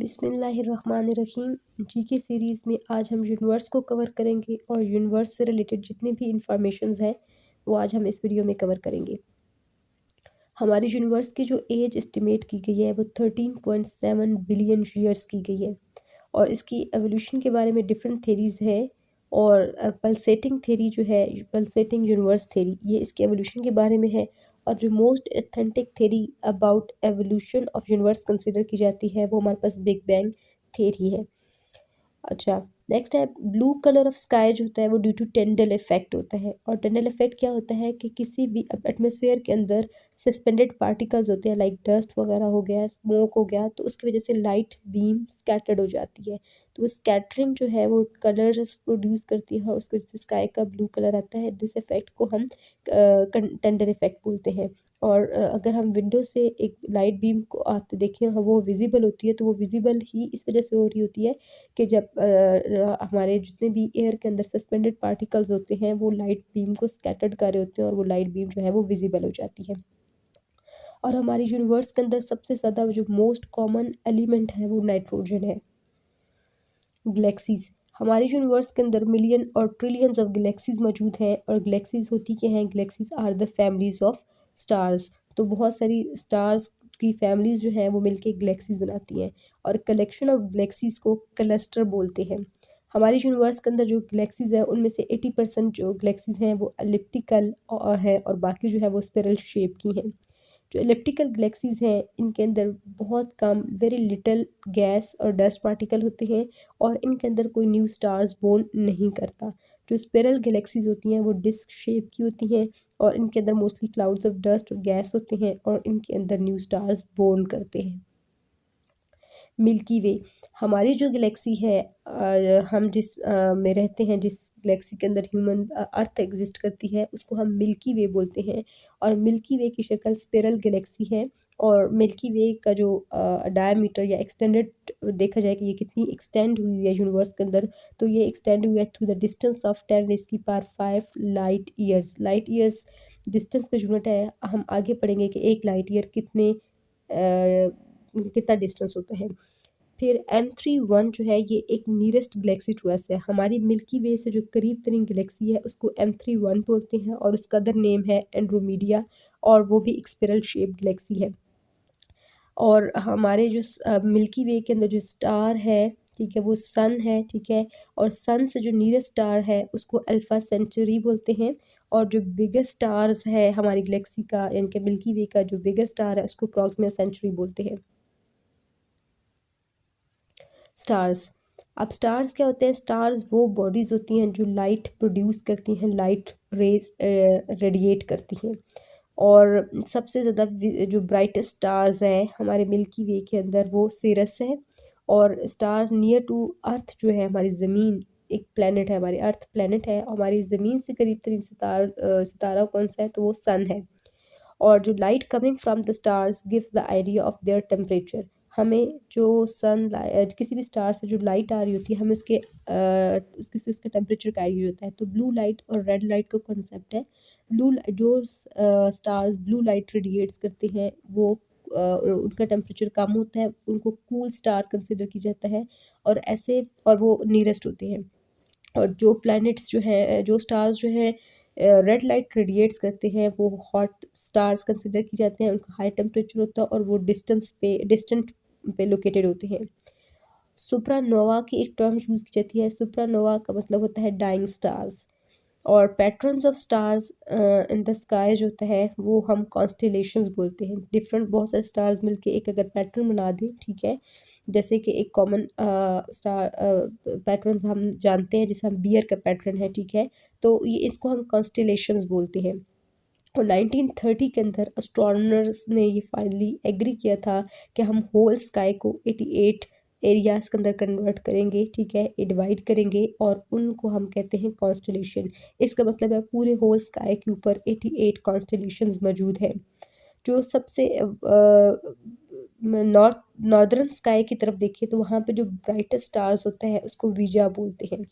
बिस्मिल्लाहिर्रहमानिर्रहीम। GK series में आज हम यूनिवर्स को कवर करेंगे और यूनिवर्स से रिलेटेड जितनी भी इंफॉर्मेशंस हैं वो आज हम इस वीडियो में कवर करेंगे। हमारे यूनिवर्स की जो एज एस्टिमेट की गई है वो 13.7 बिलियन ईयर्स की गई है और इसकी एवोल्यूशन के बारे में डिफरेंट थेरीज़ है। और पल्सेटिंग थेरी जो है, पल्सेटिंग यूनिवर्स थेरी, ये इसके एवोल्यूशन के बारे में है। और जो most authentic theory about evolution of universe consider की जाती है वो हमारे पास बिग बैंग थेरी है। अच्छा, नेक्स्ट है ब्लू कलर ऑफ स्काई जो होता है वो ड्यू टू टेंडल इफेक्ट होता है। और टेंडल इफेक्ट क्या होता है कि किसी भी एटमॉस्फेयर के अंदर सस्पेंडेड पार्टिकल्स होते हैं, लाइक डस्ट वगैरह हो गया, स्मोक हो गया, तो उसकी वजह से लाइट बीम स्कैटर्ड हो जाती है। तो स्कैटरिंग जो है वो कलर्स प्रोड्यूस करती है और उसकी वजह से स्काई का ब्लू कलर आता है। दिस इफेक्ट को हम टेंडल इफेक्ट बोलते हैं। और अगर हम विंडो से एक लाइट बीम को आते देखें, वो विजिबल होती है, तो वो विजिबल ही इस वजह से हो रही होती है कि जब हमारे जितने भी एयर के अंदर सस्पेंडेड पार्टिकल्स होते हैं वो लाइट बीम को स्कैटर्ड कर रहे होते हैं और वो लाइट बीम जो है वो विजिबल हो जाती है। और हमारी यूनिवर्स के अंदर सबसे ज़्यादा जो मोस्ट कॉमन एलिमेंट है वो नाइट्रोजन है। गैलेक्सीज, हमारे यूनिवर्स के अंदर मिलियन और ट्रिलियंस ऑफ गैलेक्सीज मौजूद हैं। और गैलेक्सीज होती क्या हैं? Galaxies are the families of stars. तो बहुत सारी स्टार्स की फैमिलीज जो हैं वो मिलके गैलेक्सीज बनाती हैं और कलेक्शन ऑफ गैलेक्सीज को क्लस्टर बोलते हैं। हमारी यूनिवर्स के अंदर जो गैलेक्सीज हैं उनमें से 80% जो गैलेक्सीज हैं वो एलिप्टिकल हैं और बाकी जो है वो स्पिरल शेप की हैं। जो इलिप्टिकल गैलेक्सीज हैं इनके अंदर बहुत कम, वेरी लिटिल गैस और डस्ट पार्टिकल होते हैं और इनके अंदर कोई न्यू स्टार्स बोर्न नहीं करता। जो स्पिरल गैलेक्सीज होती हैं वो डिस्क शेप की होती हैं और इनके अंदर मोस्टली क्लाउड्स ऑफ डस्ट और गैस होते हैं और इनके अंदर न्यू स्टार्स बोर्न करते हैं। मिल्की वे, हमारी जो गैलेक्सी है, हम जिस में रहते हैं, जिस गैलेक्सी के अंदर ह्यूमन अर्थ एग्जिस्ट करती है, उसको हम मिल्की वे बोलते हैं। और मिल्की वे की शक्ल स्पिरल गैलेक्सी है। और मिल्की वे का जो डायमीटर या एक्सटेंडेड देखा जाए कि ये कितनी एक्सटेंड हुई है यूनिवर्स के अंदर, तो ये एक्सटेंड हुई है through the distance of 10⁵ light years. Light years distance का यूनिट है। हम आगे पढ़ेंगे कि एक लाइट ईयर कितना डिस्टेंस होता है। फिर M31 जो है ये एक नियरेस्ट गैलेक्सी टू अस है। हमारी मिल्की वे से जो करीब तरीन गैलेक्सी है उसको M31 बोलते हैं और उसका अदर नेम है एंड्रोमीडिया और वो भी एक स्पिरल शेप गैलेक्सी है। और हमारे जो मिल्की वे के अंदर जो स्टार है, ठीक है, वो सन है, ठीक है। और सन से जो नियरेस्ट स्टार है उसको अल्फा सेंचुरी बोलते हैं। और जो बिगेस्ट स्टार्स है हमारी गैलेक्सी का, यानी कि मिल्की वे का जो बिगेस्ट स्टार है उसको प्रॉक्सिमा सेंचुरी बोलते हैं। स्टार्स, अब स्टार्स क्या होते हैं? स्टार्स वो बॉडीज़ होती हैं जो लाइट प्रोड्यूस करती हैं, लाइट रेज रेडिएट करती हैं। और सबसे ज़्यादा जो ब्राइटेस्ट स्टार्स है हमारे मिल्की वे के अंदर वो सिरस है। और स्टार नियर टू अर्थ जो है, हमारी ज़मीन एक प्लेनेट है, हमारी अर्थ प्लेनेट है, हमारी ज़मीन से करीब तरीन सितारा कौन सा है? तो वो सन है। और जो light coming from the stars gives the idea of their temperature. हमें जो किसी भी स्टार से जो लाइट आ रही होती है हमें उसके से उसका टेम्परेचर का आइडिया होता है। तो ब्लू लाइट और रेड लाइट का कॉन्सेप्ट है। जो स्टार्स ब्लू लाइट रेडिएट्स करते हैं वो उनका टेम्परेचर कम होता है, उनको कूल स्टार कंसिडर किया जाता है। और ऐसे और वो नियरेस्ट होते हैं। और जो प्लैनेट्स जो हैं, जो स्टार्स जो हैं रेड लाइट रेडिएट्स करते हैं वो हॉट स्टार्स कंसिडर किए जाते हैं, उनका हाई टेम्परेचर होता है और वो डिस्टेंट पे लोकेटेड होते हैं। सुपरानोवा की एक टर्म यूज़ की जाती है। सुपरानोवा का मतलब होता है डाइंग स्टार्स। और patterns of stars in the sky जो होता है वो हम कॉन्स्टेलेशंस बोलते हैं। डिफरेंट बहुत सारे स्टार्स मिलके एक अगर पैटर्न बना दें, ठीक है, जैसे कि एक कॉमन स्टार पैटर्न हम जानते हैं, जैसे हम बियर का पैटर्न है, ठीक है, तो ये इसको हम कॉन्स्टेलेशंस बोलते हैं। और 1930 के अंदर एस्ट्रोनॉमर्स ने ये फाइनली एग्री किया था कि हम होल स्काई को 88 एरियाज के अंदर कन्वर्ट करेंगे, ठीक है, डिवाइड करेंगे और उनको हम कहते हैं कॉन्स्टेलेशन। इसका मतलब है पूरे होल स्काई के ऊपर 88 कॉन्स्टेलेशंस मौजूद हैं। जो सबसे नॉर्दर्न स्काई की तरफ देखिए तो वहाँ पे जो ब्राइटेस्ट स्टार्स होता है उसको वीजा बोलते हैं।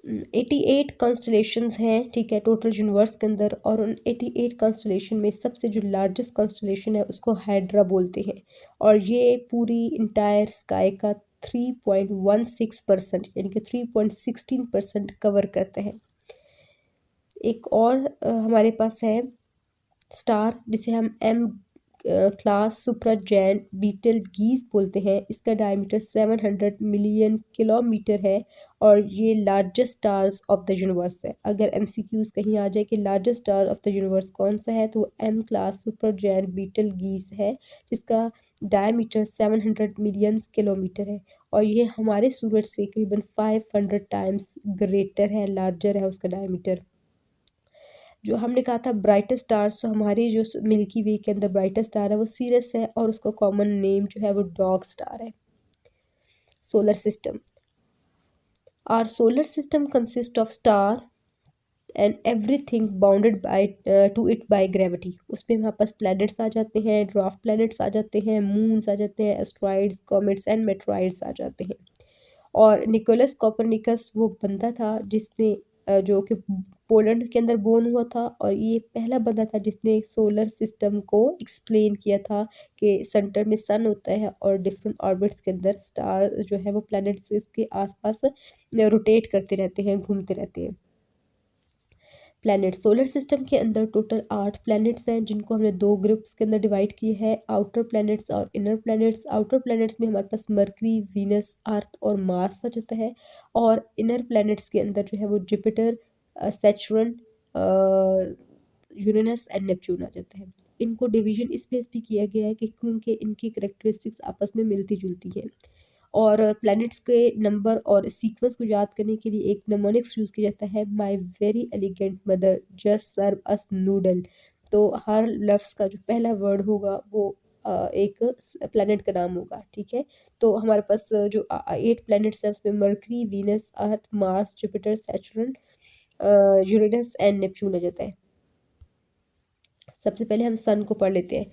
88 कॉन्स्टलेशंस हैं, ठीक है, टोटल यूनिवर्स के अंदर। और उन 88 कॉन्स्टलेशन में सबसे जो लार्जेस्ट कॉन्स्टलेशन है उसको हाइड्रा बोलते हैं। और ये पूरी इंटायर स्काई का 3.16% यानी कि 3.16% कवर करते हैं। एक और हमारे पास है स्टार, जिसे हम एम क्लास सुपरा जैंट बीटल गीज बोलते हैं। इसका डायमीटर 700 मिलियन किलोमीटर है और ये largest stars of the universe है। अगर एमसीक्यूज कहीं आ जाए कि largest star of the universe कौन सा है, तो M class super giant Betelgeuse है, जिसका डायमीटर 700 मिलियन किलोमीटर है। और ये हमारे सूरज से करीबन 500 टाइम्स ग्रेटर है, लार्जर है उसका डायमीटर। जो हमने कहा था ब्राइटेस्ट स्टार्स, तो हमारी जो मिल्की वे के अंदर ब्राइटेस्ट स्टार है वो सीरियस है और उसका कॉमन नेम जो है वो डॉग स्टार है। Solar system, our solar system consist of star and everything bounded by to it by gravity. उसमें हमारे पास प्लैनेट्स आ जाते हैं, ड्वार्फ प्लैनेट्स आ जाते हैं, मून्स आ जाते हैं, एस्ट्रॉइड्स, कॉमेट्स एंड मेट्रॉइड्स आ जाते हैं। और निकोलस कोपरनिकस वो बंदा था जिसने जो कि पोलैंड के अंदर बोर्न हुआ था, और ये पहला बंदा था जिसने सोलर सिस्टम को एक्सप्लेन किया था कि सेंटर में सन होता है और डिफरेंट ऑर्बिट्स के अंदर स्टार जो है वो प्लैनेट्स के आसपास रोटेट करते रहते हैं, घूमते रहते हैं। प्लैनेट, सोलर सिस्टम के अंदर टोटल 8 प्लैनेट्स हैं, जिनको हमने 2 ग्रुप्स के अंदर डिवाइड किए हैं, आउटर प्लैनेट्स और इनर प्लैनेट्स। आउटर प्लैनेट्स में हमारे पास मरकरी, वीनस, अर्थ और मार्स आ जाता है। और इनर प्लैनेट्स के अंदर जो है वो Jupiter, Saturn, Uranus and Neptune आ जाता है। इनको डिवीजन इस बेस पे किया गया है कि क्योंकि इनकी करेक्टरिस्टिक्स आपस में मिलती जुलती हैं। और प्लैनेट्स के नंबर और सीक्वेंस को याद करने के लिए एक नमोनिक्स यूज़ किया जाता है, my very elegant mother just serve us noodle. तो हर लफ्ज़ का जो पहला वर्ड होगा वो एक प्लैनेट का नाम होगा, ठीक है। तो हमारे पास जो 8 प्लैनेट्स हैं उसमें Mercury, Venus, Earth, Mars, Jupiter, Saturn, Uranus and Neptune आ जाता है। सबसे पहले हम सन को पढ़ लेते हैं।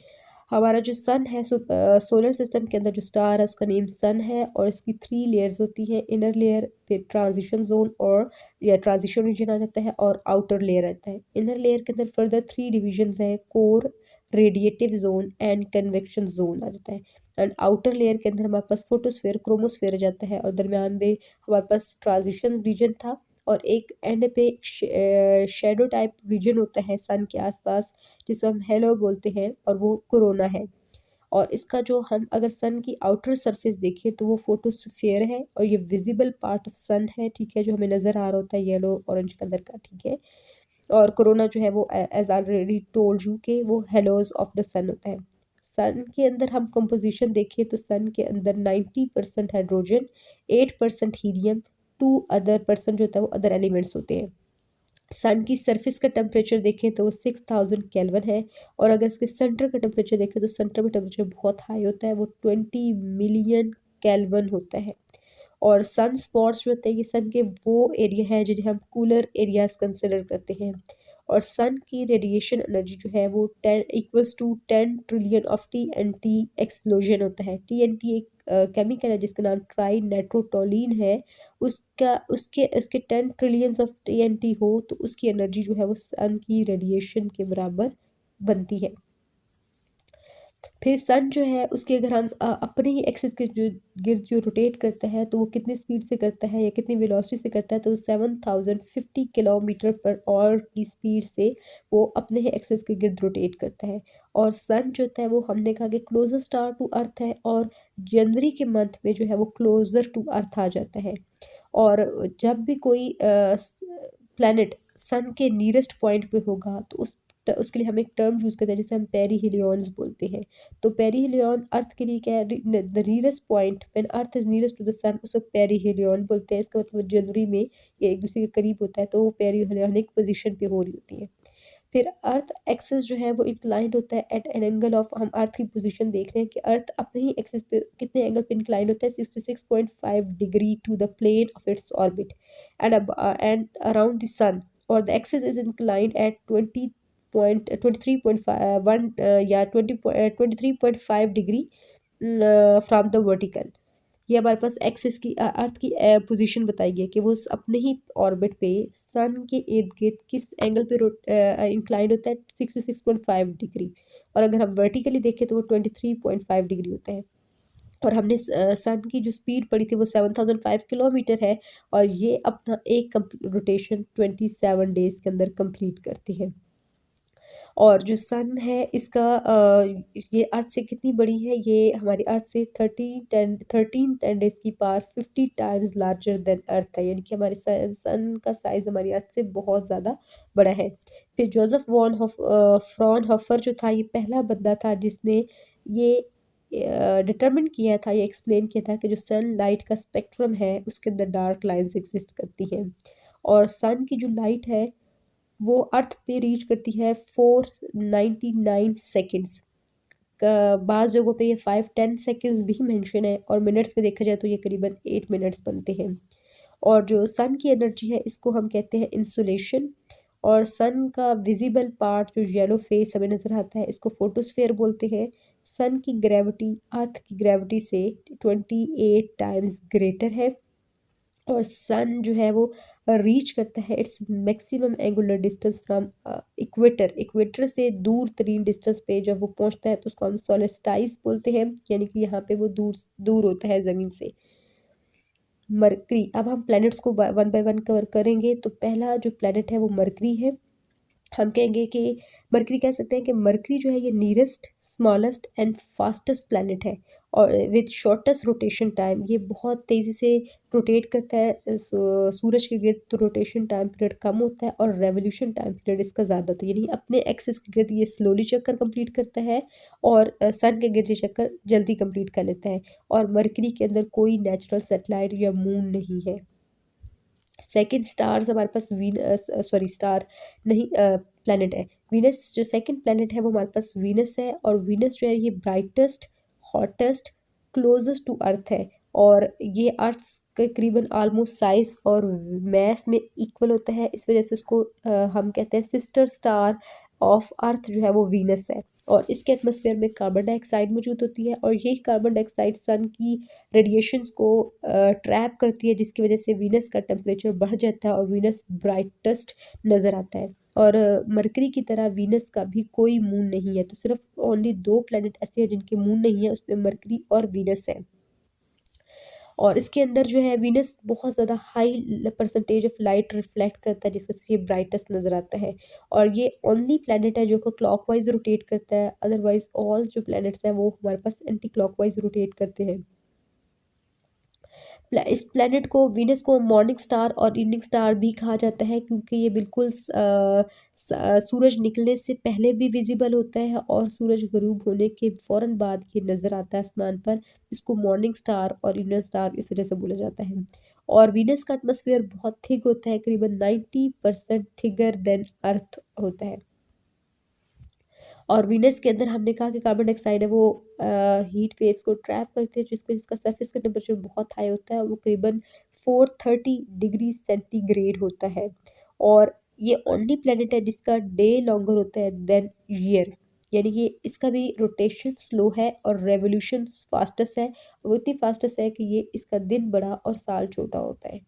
हमारा जो सन है, सोलर सिस्टम के अंदर जो स्टार है उसका नेम सन है, और इसकी 3 लेयर्स होती हैं, इनर लेयर, फिर ट्रांजिशन जोन और या ट्रांजिशन रीजन आ जाता है, और आउटर लेयर आता है। इनर लेयर के अंदर फर्दर 3 डिविजन्स हैं, core, radiative zone and convection zone आ जाता है। एंड आउटर लेयर के अंदर हमारे पास फोटोस्फेयर, क्रोमोस्फेयर आ जाता है, और दरमियान में हमारे पास ट्रांजिशन रीजन था, और एक एंड पे शेडो टाइप रीजन होता है सन के आसपास, जिसे हम हेलो बोलते हैं, और वो कोरोना है। और इसका जो हम अगर सन की आउटर सरफेस देखें तो वो फोटोस्फीयर है, और ये विजिबल पार्ट ऑफ सन है, ठीक है, जो हमें नज़र आ रहा होता है येलो ऑरेंज कलर का, ठीक है। और कोरोना जो है वो एज ऑलरेडी टोल्ड यू कि वो हेलोज ऑफ द सन होता है। सन के अंदर हम कंपोजिशन देखें तो सन के अंदर 90% हाइड्रोजन, 8% हीलियम, 2% जो होता है वो अदर एलिमेंट्स होते हैं। सन की सरफेस का टेम्परेचर देखें तो वो 6000 केल्विन है, और अगर इसके सेंटर का टेम्परेचर देखें तो सेंटर में टेम्परेचर बहुत हाई होता है, वो 20 मिलियन केल्विन होता है। और सन स्पॉट्स जो होते हैं ये सन के वो एरिया हैं जिन्हें हम कूलर एरियाज कंसिडर करते हैं। और सन की रेडिएशन एनर्जी जो है वो 10 equals to 10 trillion of TNT explosion होता है। TNT एक केमिकल है जिसका नाम ट्राई नाइट्रोटोलीन है। उसका उसके उसके 10 ट्रिलियंस ऑफ TNT हो तो उसकी एनर्जी जो है वो सन की रेडिएशन के बराबर बनती है। फिर सन जो है उसके अगर हम अपने ही एक्सिस के जो गिर्द जो रोटेट करता है तो वो कितनी स्पीड से करता है या कितनी वेलोसिटी से करता है, तो 7050 किलोमीटर पर आवर की स्पीड से वो अपने ही एक्सिस के गिर्द रोटेट करता है। और सन जो होता है वो हमने कहा कि क्लोजर स्टार टू अर्थ है, और जनवरी के मंथ में जो है वो क्लोजर टू अर्थ आ जाता है। और जब भी कोई प्लैनेट सन के नियरेस्ट पॉइंट पे होगा तो उसके लिए हम एक टर्म यूज़ करते हैं जिसे हम पेरीहिलियंस बोलते हैं। तो पेरीहिलियन अर्थ के लिए क्या है, the nearest point when Earth is nearest to the sun उसको पेरीहिलियन बोलते हैं। इसका मतलब जनवरी में ये एक दूसरे के करीब होता है तो वो पेरीहिलियनिक पोजीशन पे हो रही होती है। फिर अर्थ एक्सिस जो है वो इंक्लाइंड होता है एट एन एंगल ऑफ, हम अर्थ की पोजीशन देख रहे हैं कि अर्थ अपने ही एक्सिस पे कितने एंगल पे इंक्लाइंड होता है, 66.5 degree to the plane of its orbit and around the sun, और the axis is inclined at 23.1 या 23.5 डिग्री फ्रॉम द वर्टिकल। ये हमारे पास एक्सिस की अर्थ की पोजीशन बताई गई है कि वो अपने ही ऑर्बिट पे सन के इर्द गिर्द किस एंगल पे इंक्लाइंड होता है, 66.5 डिग्री। और अगर हम वर्टिकली देखें तो वो 23.5 डिग्री होता है। और हमने सन की जो स्पीड पड़ी थी वो 7005 किलोमीटर है, और ये अपना एक रोटेशन 27 डेज के अंदर कंप्लीट करती है। और जो सन है इसका ये अर्थ से कितनी बड़ी है, ये हमारी अर्थ से 13 डेज की पावर 50 टाइम्स लार्जर देन अर्थ है, यानी कि हमारे सन का साइज हमारी अर्थ से बहुत ज़्यादा बड़ा है। फिर जोसेफ फ्रॉनहोफर जो था, ये पहला बंदा था जिसने ये डिटरमिन किया था, ये एक्सप्लेन किया था कि जो सन लाइट का स्पेक्ट्रम है उसके अंदर डार्क लाइंस एग्जिस्ट करती हैं, और सन की जो लाइट है वो अर्थ पे रीच करती है 499 सेकेंड्स का। बाज़ जगहों पे ये 5-10 सेकेंड्स भी मेंशन है, और मिनट्स में देखा जाए तो ये करीबन 8 मिनट्स बनते हैं। और जो सन की एनर्जी है इसको हम कहते हैं इंसुलेशन। और सन का विजिबल पार्ट जो येलो फेस हमें नज़र आता है इसको फोटोस्फेयर बोलते हैं। सन की ग्रेविटी अर्थ की ग्रेविटी से 28 टाइम्स ग्रेटर है। और सन जो है वो रीच करता है its maximum angular distance from equator. Equator से दूर तरीन डिस्टेंस पे जब वो पहुंचता है तो उसको हम सोलेस्टाइस बोलते हैं, यानी कि यहाँ पे वो दूर दूर होता है ज़मीन से। मरकरी, अब हम प्लैनेट्स को वन बाय वन कवर करेंगे। तो पहला जो प्लैनेट है वो मरकरी है। हम कहेंगे कि मरकरी, कह सकते हैं कि मरकरी जो है ये nearest smallest and fastest planet है, और विद शॉर्टेस्ट रोटेशन टाइम। ये बहुत तेज़ी से रोटेट करता है सूरज के गिर्द, तो रोटेशन टाइम पीरियड कम होता है और रेवोल्यूशन टाइम पीरियड इसका ज़्यादा होता है, यानी अपने एक्सिस के गिर्द ये स्लोली चक्कर कंप्लीट करता है और सन के गिर्द ये चक्कर जल्दी कंप्लीट कर लेता है। और मरकरी के अंदर कोई नेचुरल सेटेलाइट या मून नहीं है। सेकंड स्टार्स हमारे पास स्टार नहीं, प्लैनेट है वीनस। जो सेकंड प्लैनेट है वो हमारे पास वीनस है, और वीनस जो है ये brightest, hottest, closest to earth है, और ये अर्थ के करीबन आलमोस्ट साइज और मैस में इक्वल होता है। इस वजह से इसको हम कहते हैं सिस्टर स्टार ऑफ अर्थ जो है वो वीनस है। और इसके एटमॉस्फेयर में कार्बन डाइऑक्साइड मौजूद होती है, और यही कार्बन डाइऑक्साइड सन की रेडिएशंस को ट्रैप करती है, जिसकी वजह से वीनस का टेम्परेचर बढ़ जाता है और वीनस ब्राइटेस्ट नज़र आता है। और मरकरी की तरह वीनस का भी कोई मून नहीं है, तो सिर्फ ओनली 2 प्लैनेट ऐसे हैं जिनके मून नहीं है, उसमें मरकरी और वीनस है। और इसके अंदर जो है वीनस बहुत ज़्यादा high percentage of light reflect करता है, जिस वजह से ये ब्राइटेस्ट नज़र आता है। और ये ओनली प्लैनेट है जो कि क्लॉकवाइज रोटेट करता है, अदरवाइज ऑल जो प्लैनेट्स हैं वो हमारे पास एंटी क्लॉकवाइज रोटेट करते हैं। इस प्लैनेट को, वीनस को, मॉर्निंग स्टार और इवनिंग स्टार भी कहा जाता है, क्योंकि ये बिल्कुल सूरज निकलने से पहले भी विजिबल होता है और सूरज गरूब होने के फ़ौरन बाद ये नज़र आता है आसमान पर। इसको मॉर्निंग स्टार और इवनिंग स्टार इस वजह से बोला जाता है। और वीनस का एटमॉस्फेयर बहुत थिक होता है, करीबन 90% थिगर देन अर्थ होता है। और वीनस के अंदर हमने कहा कि कार्बन डाइऑक्साइड है वो हीट वेव्स को ट्रैप करती है, जिसका सरफेस का टेम्परेचर बहुत हाई होता है, वो करीबन 430 डिग्री सेंटीग्रेड होता है। और ये ओनली प्लेनेट है जिसका डे लॉन्गर होता है देन ईयर, यानी कि इसका भी रोटेशन स्लो है और रेवोल्यूशन फास्टेस्ट है। वो इतनी फास्टेस्ट है कि ये इसका दिन बड़ा और साल छोटा होता है।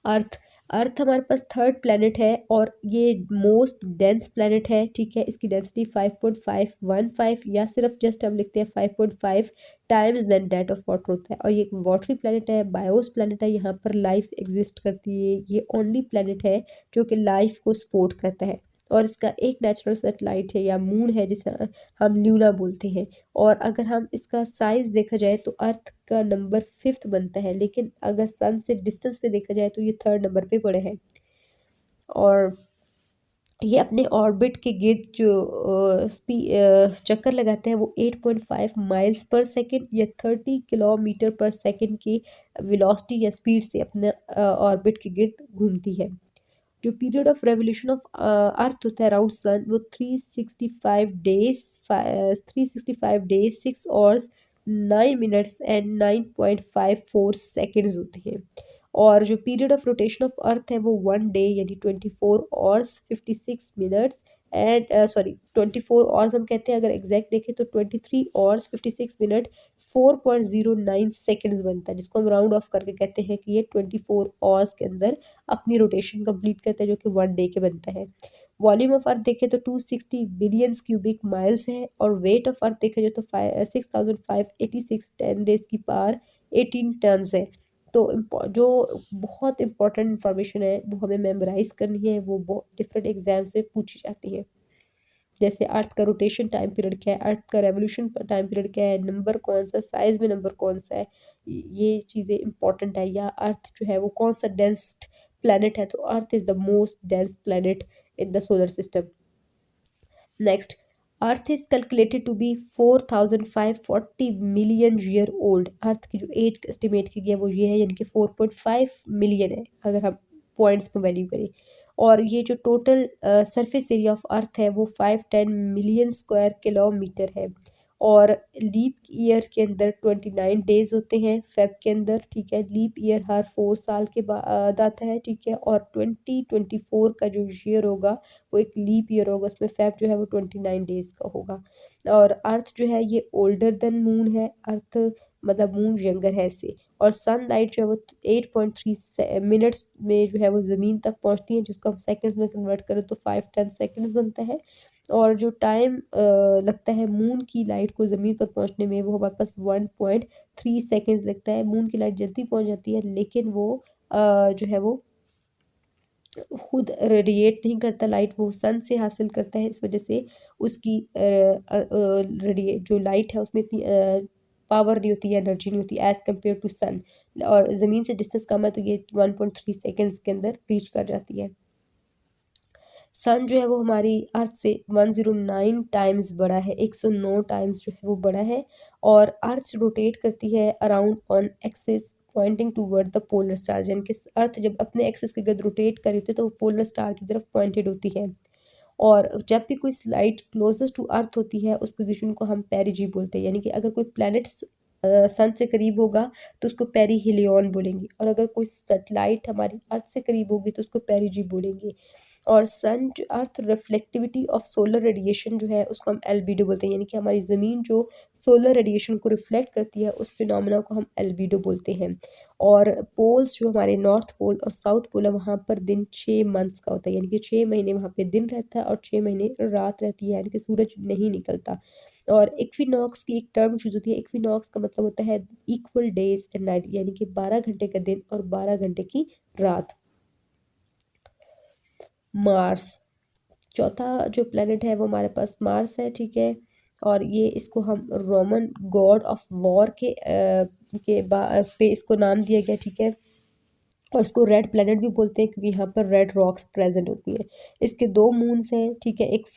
अर्थ, अर्थ हमारे पास थर्ड प्लैनेट है, और ये मोस्ट डेंस प्लैनेट है, ठीक है। इसकी डेंसिटी 5.515, या सिर्फ जस्ट हम लिखते हैं 5.5 times than that of water होता है। और ये एक वाटरी प्लैनेट है, बायोस प्लैनेट है, यहाँ पर लाइफ एग्जिस्ट करती है। ये ओनली प्लैनेट है जो कि लाइफ को सपोर्ट करता है। और इसका एक नेचुरल सेटेलाइट है या मून है जिसे हम ल्यूना बोलते हैं। और अगर हम इसका साइज़ देखा जाए तो अर्थ का नंबर 5th बनता है, लेकिन अगर सन से डिस्टेंस पे देखा जाए तो ये 3rd नंबर पे पड़े हैं। और ये अपने ऑर्बिट के गिर्द जो चक्कर लगाते हैं वो 8.5 माइल्स पर सेकंड या 30 किलोमीटर पर सेकंड की वेलोसिटी या स्पीड से अपने ऑर्बिट के गिर्द घूमती है। जो period of revolution of earth होता है अराउंड सन, वो 365 days 6 hours 9 minutes and 9.54 seconds होती हैं। और जो period of rotation of earth है वो 1 डे यानी 24 hours 56 minutes and sorry 24 hours हम कहते हैं, अगर एग्जैक्ट देखें तो 23 आवर्स 56 मिनट 4.09 सेकेंड्स बनता है, जिसको हम राउंड ऑफ करके कहते हैं कि ये 24 आवर्स के अंदर अपनी रोटेशन कंप्लीट करता है, जो कि 1 डे के बनता है। वॉल्यूम ऑफ अर्थ देखें तो 260 बिलियंस क्यूबिक माइल्स है, और वेट ऑफ अर्थ देखा जाए तो 6586 10 डेज की पावर 18 टन्स है। तो जो बहुत इंपॉर्टेंट इंफॉर्मेशन है वो हमें मेमोराइज करनी है, वो बहुत डिफरेंट एग्जाम से पूछी जाती है। जैसे अर्थ का रोटेशन टाइम पीरियड क्या है, अर्थ का रेवोल्यूशन टाइम पीरियड क्या है, नंबर कौन सा, साइज में नंबर कौन सा है, ये चीज़ें इंपॉर्टेंट है। या अर्थ जो है वो कौन सा डेंस प्लैनेट है, तो Earth is the most dense planet in the solar system. Next, Earth is calculated to be 4540 million year old. Earth की जो एज एस्टिमेट की गई है वो ये है, यानी कि 4.5 मिलियन है अगर हम पॉइंट्स में वैल्यू करें। और ये जो total surface area of earth है वो 510 मिलियन स्क्वायर किलोमीटर है। और लीप ईयर के अंदर 29 डेज होते हैं फेब के अंदर, ठीक है। लीप ईयर हर 4 साल के बाद आता है, ठीक है। और 2024 का जो ईयर होगा वो एक लीप ईयर होगा, उसमें फेब जो है वो 29 डेज का होगा। और अर्थ जो है ये ओल्डर देन मून है, अर्थ मतलब मून यंगर है इससे। और सन लाइट जो है वो 8.3 मिनट्स में जो है वो ज़मीन तक पहुंचती है, जिसको हम सेकंड्स में कन्वर्ट करें तो 510 सेकंड्स बनता है। और जो टाइम लगता है मून की लाइट को ज़मीन पर पहुंचने में, वो हमारे पास 1.3 सेकंड्स लगता है। मून की लाइट जल्दी पहुंच जाती है, लेकिन वो जो है वो खुद रेडिएट नहीं करता लाइट, वो सन से हासिल करता है। इस वजह से उसकी रेडिएट जो लाइट है उसमें इतनी पावर नहीं होती, एनर्जी नहीं होती एज़ कम्पेयर टू सन। और ज़मीन से डिस्टेंस कम है तो ये 1.3 सेकेंड्स के अंदर रीच कर जाती है। सन जो है वो हमारी अर्थ से 109 टाइम्स बड़ा है, 109 टाइम्स जो है वो बड़ा है। और अर्थ रोटेट करती है around on axis pointing toward the polar star, यानी कि अर्थ जब अपने एक्सिस के गिर्द रोटेट कर रही होती है तो वो पोलर स्टार की तरफ पॉइंटेड होती है। और जब भी कोई स्लाइट क्लोजेस्ट टू अर्थ होती है उस पोजीशन को हम पेरिजी बोलते हैं, यानी कि अगर कोई प्लैनेट सन से करीब होगा तो उसको पेरीहिलियन बोलेंगे, और अगर कोई सैटेलाइट हमारी अर्थ से करीब होगी तो उसको पेरिजी बोलेंगे। और सन जो अर्थ रिफ्लेक्टिविटी ऑफ सोलर रेडिएशन जो है उसको हम एल्बिडो बोलते हैं, यानी कि हमारी ज़मीन जो सोलर रेडिएशन को रिफ्लेक्ट करती है उस फिनोमेना को हम एल्बिडो बोलते हैं। और पोल्स जो हमारे नॉर्थ पोल और साउथ पोल है वहाँ पर दिन 6 मंथ्स का होता है, यानी कि 6 महीने वहाँ पे दिन रहता है और 6 महीने रात रहती है, यानी कि सूरज नहीं निकलता। और इक्विनॉक्स की एक टर्म यूज होती है, इक्विनॉक्स का मतलब होता है इक्वल डेज एंड नाइट, यानी कि 12 घंटे का दिन और 12 घंटे की रात। मार्स, चौथा जो प्लेनेट है वो हमारे पास मार्स है, ठीक है। और ये इसको हम रोमन गॉड ऑफ वॉर पे इसको नाम दिया गया, ठीक है। और इसको रेड प्लेनेट भी बोलते हैं क्योंकि यहाँ पर रेड रॉक्स प्रेजेंट होती हैं। इसके 2 मून्स हैं, ठीक है। एक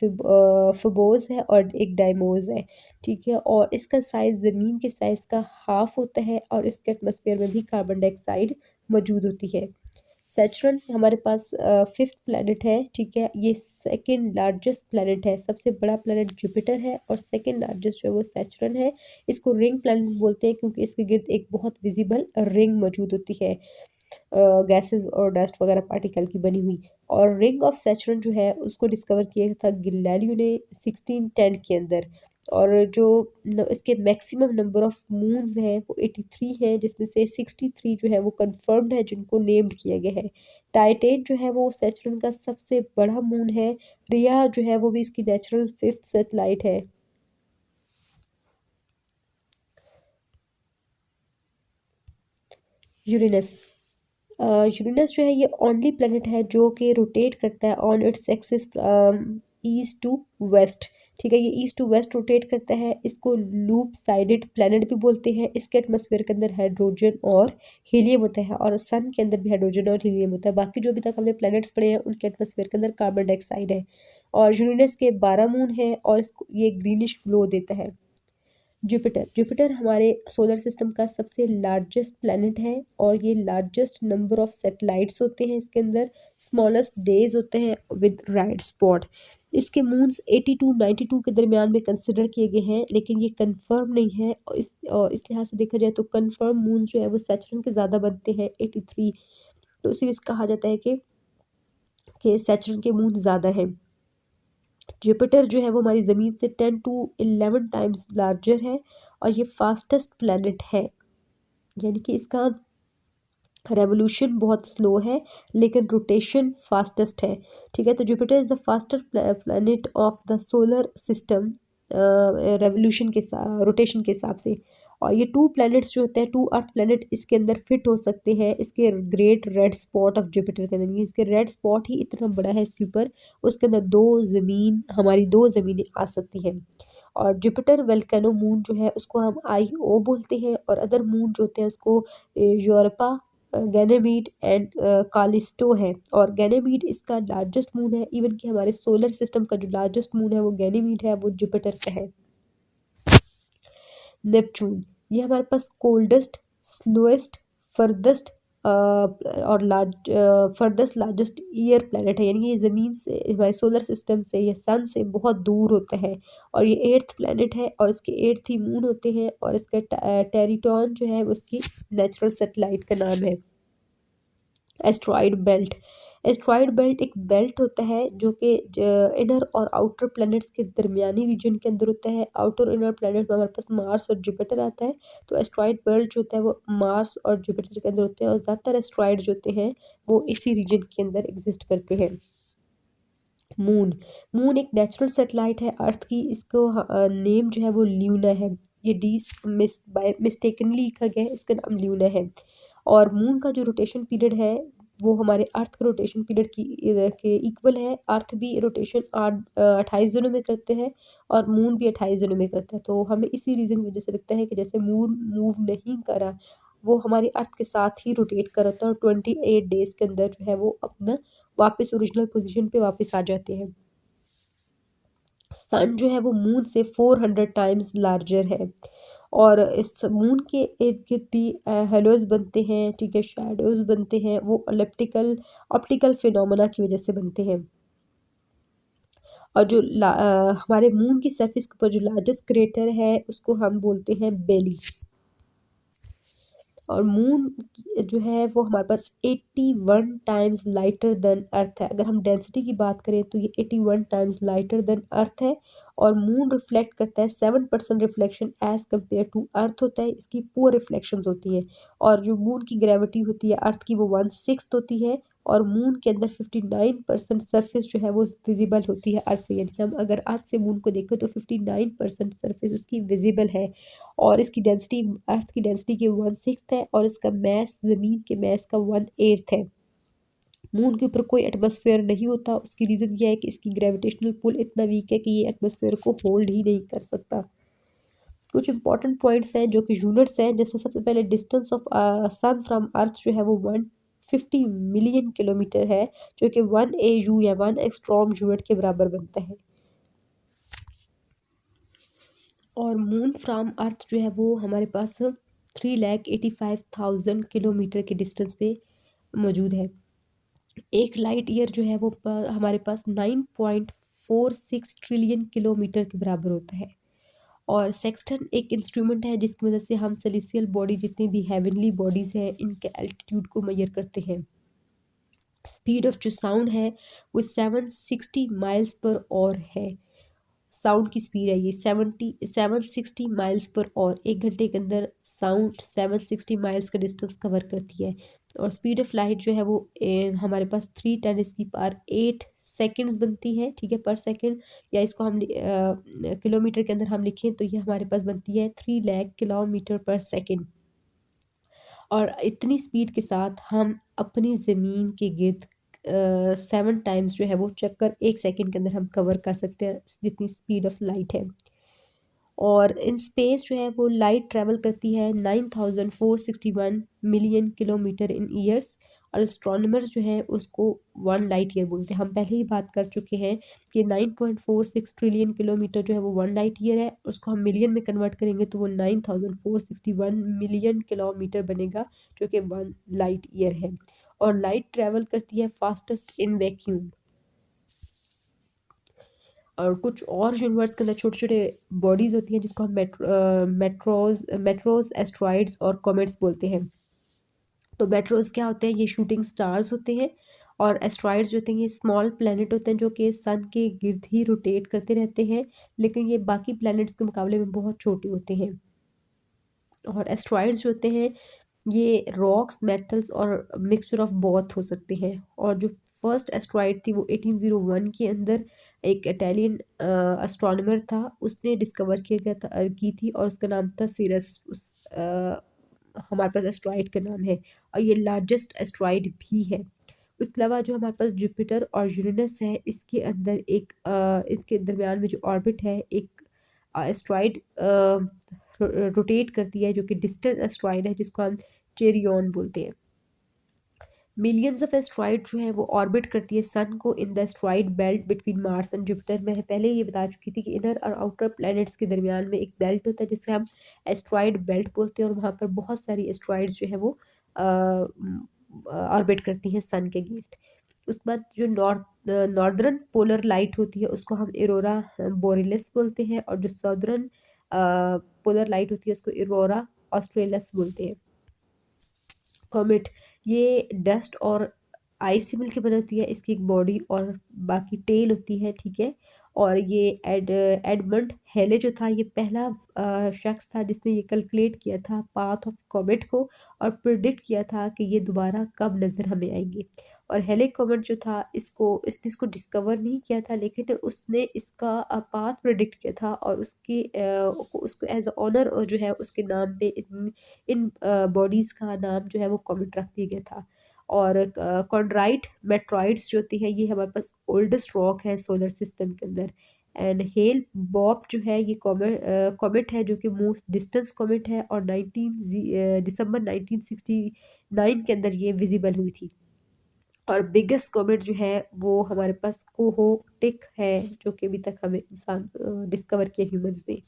फिबोस है और एक डाइमोस है, ठीक है। और इसका साइज ज़मीन के साइज का हाफ होता है, और इसके एटमॉस्फेयर में भी कार्बन डाइऑक्साइड मौजूद होती है। सैटर्न हमारे पास फिफ्थ प्लेनेट है, ठीक है। ये सेकंड लार्जेस्ट प्लेनेट है, सबसे बड़ा प्लेनेट जुपिटर है और सेकंड लार्जेस्ट जो है वो सैटर्न है। इसको रिंग प्लेनेट बोलते हैं क्योंकि इसके गिर्द एक बहुत विजिबल रिंग मौजूद होती है, गैसेस और डस्ट वगैरह पार्टिकल की बनी हुई। और रिंग ऑफ सैचुरन जो है उसको डिस्कवर किया था गिलीलियो ने 1610 के अंदर। और जो इसके मैक्सिमम नंबर ऑफ मून्स हैं वो 83 हैं, जिसमें से 63 जो है वो कंफर्म्ड है, जिनको नेम्ड किया गया है। टाइटेन जो है वो सैचुरन का सबसे बड़ा मून है। रिया जो है वो भी इसकी नेचुरल फिफ्थ सैटेलाइट है। यूरेनस, यूरेनस जो है ये ओनली प्लेनेट है जो कि रोटेट करता है on its axis east to west, ठीक है। ये ईस्ट टू वेस्ट रोटेट करता है, इसको लूप साइडेड प्लेनेट भी बोलते हैं। इसके एटमॉस्फेयर के अंदर हाइड्रोजन और हीलियम होता है, और सन के अंदर भी हाइड्रोजन और हीलियम होता है। बाकी जो अभी तक हमने प्लैनेट्स पढ़े हैं उनके एटमॉस्फेयर के अंदर कार्बन डाइऑक्साइड है। और यूरेनस के 12 मून हैं और इसको ये ग्रीनिश ग्लो देता है। जुपिटर, जुपिटर हमारे सोलर सिस्टम का सबसे लार्जेस्ट प्लैनेट है, और ये लार्जेस्ट नंबर ऑफ सैटेलाइट्स होते हैं इसके अंदर, स्मॉलेस्ट डेज होते हैं विद राइट स्पॉट। इसके मून्स 82 92 के दरमियान में कंसिडर किए गए हैं, लेकिन ये कंफर्म नहीं है। और इस लिहाज से देखा जाए तो कंफर्म मून जो है वो सैचुरन के ज़्यादा बनते हैं 83। तो इसी वजह से कहा जाता है कि सैचुरन के मून ज़्यादा हैं। जुपिटर जो है वो हमारी ज़मीन से 10 to 11 टाइम्स लार्जर है और ये फास्टेस्ट प्लैनेट है, यानी कि इसका रेवोल्यूशन बहुत स्लो है लेकिन रोटेशन फास्टेस्ट है। ठीक है, तो Jupiter is the faster planet of the solar system revolution के साथ, रोटेशन के हिसाब से। और ये टू प्लैनेट्स जो होते हैं, टू अर्थ प्लैनेट इसके अंदर फिट हो सकते हैं इसके great red spot of Jupiter के अंदर। इसके रेड स्पॉट ही इतना बड़ा है इसके ऊपर, उसके अंदर हमारी दो ज़मीनें आ सकती हैं। और जुपिटर वेल्केनो मून जो है उसको हम IO बोलते हैं, और अदर मून जो होते हैं उसको यूरोपा, गैनेमीड एंड कालिस्टो है। और गैनेमीड इसका लार्जेस्ट मून है, इवन कि हमारे सोलर सिस्टम का जो लार्जेस्ट मून है वो गैनेमीड है, वो जुपिटर का है। नेपच्यून, ये हमारे पास कोल्डेस्ट, स्लोएस्ट, फर्दस्ट और फर्दस्ट लार्जेस्ट ईयर प्लैनेट है, यानी कि ये ज़मीन से, हमारे सोलर सिस्टम से या सन से बहुत दूर होता है। और ये 8th प्लैनेट है और इसके 8th ही मून होते हैं, और इसका टेरिटॉन जो है उसकी नेचुरल सैटेलाइट का नाम है। एस्ट्रॉइड बेल्ट, एस्ट्रॉइड बेल्ट एक बेल्ट होता है जो कि इनर और आउटर प्लैनेट्स के दरमियानी रीजन के अंदर होता है। आउटर इनर प्लैनेट में हमारे पास मार्स और जुपिटर आता है, तो एस्ट्रॉइड बेल्ट जो होता है वो मार्स और जुपिटर के अंदर होते हैं, और ज़्यादातर एस्ट्रॉइड जो होते हैं वो इसी रीजन के अंदर एग्जिस्ट करते हैं। मून, मून एक नेचुरल सैटेलाइट है अर्थ की, इसको नेम जो है वो ल्यूना है। ये बाय मिस्टेकनली लिखा गया है, इसका नाम ल्यूना है। और मून का जो रोटेशन पीरियड है वो हमारे अर्थ के रोटेशन पीरियड के इक्वल है। अर्थ भी रोटेशन 28 दिनों में करते हैं और मून भी 28 दिनों में करता है। तो हमें इसी रीज़न की वजह से लगता है कि जैसे मून मूव नहीं करा, वो हमारी अर्थ के साथ ही रोटेट कर रहा था, और 28 डेज के अंदर जो है वो अपना वापस ओरिजिनल पोजीशन पे वापस आ जाते हैं। सन जो है वो मून से 400 टाइम्स लार्जर है, और इस मून के इर्द गिर्द भी हेलोज बनते हैं, ठीक है, शैडोज बनते हैं, वो ऑप्टिकल फिनोमेना की वजह से बनते हैं। और जो हमारे मून की सरफेस के ऊपर जो लार्जेस्ट क्रेटर है उसको हम बोलते हैं बेली। और मून जो है वो हमारे पास 81 टाइम्स लाइटर देन अर्थ है। अगर हम डेंसिटी की बात करें तो ये 81 टाइम्स लाइटर देन अर्थ है। और मून रिफ्लेक्ट करता है 7% reflection as compare to earth होता है, इसकी पुअर रिफ्लेक्शंस होती हैं। और जो मून की ग्रेविटी होती है अर्थ की वो 1/6 होती है, और मून के अंदर 59% सरफेस जो है वो विजिबल होती है अर्थ से, यानी कि हम अगर अर्थ से मून को देखें तो 59% सरफेस उसकी विजिबल है। और इसकी डेंसिटी अर्थ की डेंसिटी की 1/6 है, और इसका मैस ज़मीन के मैस का 1/8 है। मून के ऊपर कोई एटमॉस्फेयर नहीं होता, उसकी रीज़न यह है कि इसकी ग्रेविटेशनल पुल इतना वीक है कि ये एटमॉस्फेयर को होल्ड ही नहीं कर सकता। कुछ इंपॉर्टेंट पॉइंट्स हैं जो कि यूनिट्स हैं, जैसे सबसे पहले डिस्टेंस ऑफ सन फ्रॉम अर्थ जो है वो 150 मिलियन किलोमीटर है, जो कि 1 AU या 1 एंगस्ट्रॉम यूनिट के बराबर बनता है। और मून फ्रॉम अर्थ जो है वो हमारे पास 3,85,000 किलोमीटर के डिस्टेंस पे मौजूद है। एक लाइट ईयर जो है वो हमारे पास 9.46 ट्रिलियन किलोमीटर के बराबर होता है। और सेक्सटन एक इंस्ट्रूमेंट है जिसकी मदद से हम सेलेस्टियल बॉडी, जितनी भी हेवनली बॉडीज़ हैं, इनके एल्टीट्यूड को मेजर करते हैं। स्पीड ऑफ जो साउंड है वो 760 माइल्स पर ऑवर है। साउंड की स्पीड है ये 760 माइल्स पर ऑवर। 1 घंटे के अंदर साउंड 760 माइल्स का डिस्टेंस कवर करती है। और स्पीड ऑफ लाइट जो है वो हमारे पास 3 × 10⁸ सेकंड्स बनती है, ठीक है, पर सेकंड। या इसको हम किलोमीटर के अंदर हम लिखें तो ये हमारे पास बनती है 3 लाख किलोमीटर पर सेकंड। और इतनी स्पीड के साथ हम अपनी ज़मीन के गिर्द 7 टाइम्स जो है वो चक्कर 1 सेकंड के अंदर हम कवर कर सकते हैं, जितनी स्पीड ऑफ लाइट है। और इन स्पेस जो है वो लाइट ट्रैवल करती है 9,461 मिलियन किलोमीटर इन ईयर्स। और एस्ट्रोनॉमर्स जो है उसको 1 लाइट ईयर बोलते हैं। हम पहले ही बात कर चुके हैं कि 9.46 ट्रिलियन किलोमीटर जो है वो 1 लाइट ईयर है, उसको हम मिलियन में कन्वर्ट करेंगे तो वो 9,461 मिलियन किलोमीटर बनेगा, जो कि 1 लाइट ईयर है। और लाइट ट्रैवल करती है फास्टेस्ट इन वैक्यूम। और कुछ और यूनिवर्स के अंदर छोटे छोटे बॉडीज़ होती हैं जिसको हम मेट्रोज, एस्ट्रॉइड्स और कॉमेट्स बोलते हैं। तो मेट्रोज क्या होते हैं, ये शूटिंग स्टार्स होते हैं, और एस्ट्रॉइड्स जो होते हैं ये स्मॉल प्लैनेट होते हैं जो कि सन के गिर्द ही रोटेट करते रहते हैं, लेकिन ये बाकी प्लैनेट्स के मुकाबले में बहुत छोटे होते हैं। और एस्ट्रॉइड्स जो होते हैं ये रॉक्स, मेटल्स और मिक्सचर ऑफ बोथ हो सकते हैं। और जो फर्स्ट एस्ट्रॉइड थी वो 1801 के अंदर एक इटालियन एस्ट्रोनॉमर था, उसने डिस्कवर किया गया था की थी और उसका नाम था सिरस। हमारे पास एस्ट्रॉइड का नाम है और ये लार्जेस्ट एस्ट्रॉइड भी है। उसके अलावा जो हमारे पास जुपिटर और यूरेनस है, इसके अंदर एक इसके दरमियान में जो ऑर्बिट है, एक एस्ट्रॉइड रोटेट करती है जो कि डिस्टेंट एस्ट्रॉइड है, जिसको हम चेरियन बोलते हैं। मिलियंस ऑफ एस्ट्रॉइड जो है वो ऑर्बिट करती है सन को in the asteroid belt between Mars and Jupiter. मैं पहले ये बता चुकी थी कि इनर और आउटर प्लैनेट्स के दरमियान में एक बेल्ट होता है जिसे हम एस्ट्रॉइड बेल्ट बोलते हैं, और वहाँ पर बहुत सारी एस्ट्रॉइड्स जो है वो ऑर्बिट करती हैं सन के अगेंस्ट। उसके बाद जो नॉर्दर्न पोलर लाइट होती है उसको हम एरोरा बोरिलिस बोलते हैं, और जो साउदर्न पोलर लाइट होती है उसको एरोरा ऑस्ट्रेलिस बोलते हैं। कॉमेट ये डस्ट और आइस से मिलकर बनी होती है, इसकी एक बॉडी और बाकी टेल होती है, ठीक है। और ये एडमंड हेले जो था ये पहला शख्स था जिसने ये कैलकुलेट किया था पाथ ऑफ कॉमेट को और प्रिडिक्ट किया था कि ये दोबारा कब नज़र हमें आएंगे। और हेले कॉमेट जो था इसने इसको डिस्कवर नहीं किया था, लेकिन उसने इसका पाथ प्रिडिक्ट किया था और उसको एज अ ऑनर और जो है उसके नाम पे इन बॉडीज़ का नाम जो है वो कॉमेट रख दिया गया था। और कॉन्ड्राइट मेट्रॉइड्स जो होती है ये हमारे पास ओल्डेस्ट रॉक है सोलर सिस्टम के अंदर। एंड हेल बॉप जो है ये कॉमेट है जो कि मोस्ट डिस्टेंस कॉमेट है, और 19 दिसंबर 1969 के अंदर ये विजिबल हुई थी। और बिगेस्ट कॉमेट जो है वो हमारे पास कोहोटिक है जो कि अभी तक हमें इंसान डिस्कवर किया ह्यूमंस ने।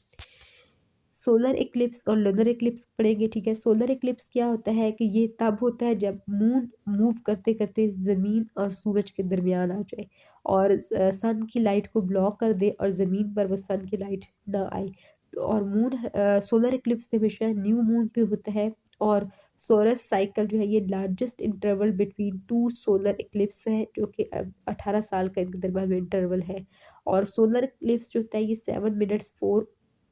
सोलर इक्लिप्स और लूनर इक्लिप्स पढ़ेंगे, ठीक है। सोलर इक्लिप्स क्या होता है कि ये तब होता है जब मून मूव करते करते ज़मीन और सूरज के दरमियान आ जाए और सन की लाइट को ब्लॉक कर दे और ज़मीन पर वो सन की लाइट ना आए। तो और सोलर इक्लिप्स हमेशा न्यू मून पे होता है। और सोलर साइकिल जो है ये largest interval between two solar Eclipse है जो कि 18 साल का इनके दरमियान में इंटरवल है। और सोलर इक्लिप्स जो होता है ये 7 मिनट्स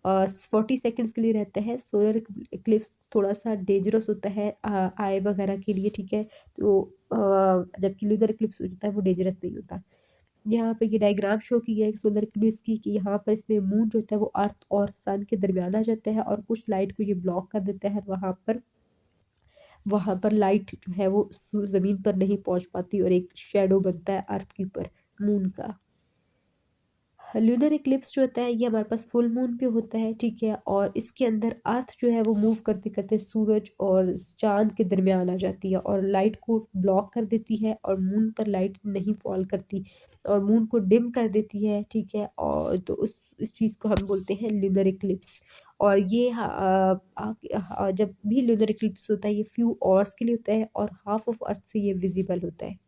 40 सेकंड्स के लिए रहता है। सोलर इक्लिप्स थोड़ा सा डेंजरस होता है आई वगैरह के लिए, ठीक है। तो जबकि लूनर इक्लिप्स होता है वो डेंजरस नहीं होता। यहाँ पे ये डायग्राम शो की है सोलर इक्लिप्स की कि यहाँ पर इसमें मून जो होता है वो अर्थ और सन के दरमियान आ जाता है और कुछ लाइट को ये ब्लॉक कर देता है। वहाँ पर लाइट जो है वो ज़मीन पर नहीं पहुँच पाती और एक शेडो बनता है अर्थ के ऊपर मून का। लूनर इक्लिप्स जो होता है ये हमारे पास फुल मून पे होता है, ठीक है। और इसके अंदर अर्थ जो है वो मूव करते करते सूरज और चांद के दरमियान आ जाती है और लाइट को ब्लॉक कर देती है और मून पर लाइट नहीं फॉल करती और मून को डिम कर देती है, ठीक है। और तो उस इस चीज़ को हम बोलते हैं लूनर इक्लिप्स। और ये जब भी लूनर इक्लिप्स होता है ये फ्यू आवर्स के लिए होता है और हाफ ऑफ अर्थ से ये विजिबल होता है।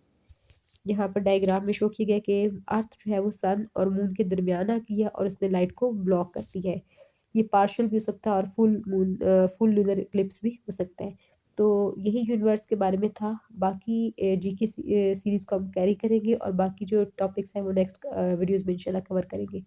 यहाँ पर डायग्राम में शो किया गया कि अर्थ जो है वो सन और मून के दरमियान आ गई है और इसने लाइट को ब्लॉक कर दिया है। ये पार्शियल भी हो सकता है और फुल लूनर इक्लिप्स भी हो सकता है। तो यही यूनिवर्स के बारे में था। बाकी जीके सीरीज को हम कैरी करेंगे और बाकी जो टॉपिक्स हैं वो नेक्स्ट वीडियोस में इंशाल्लाह कवर करेंगे।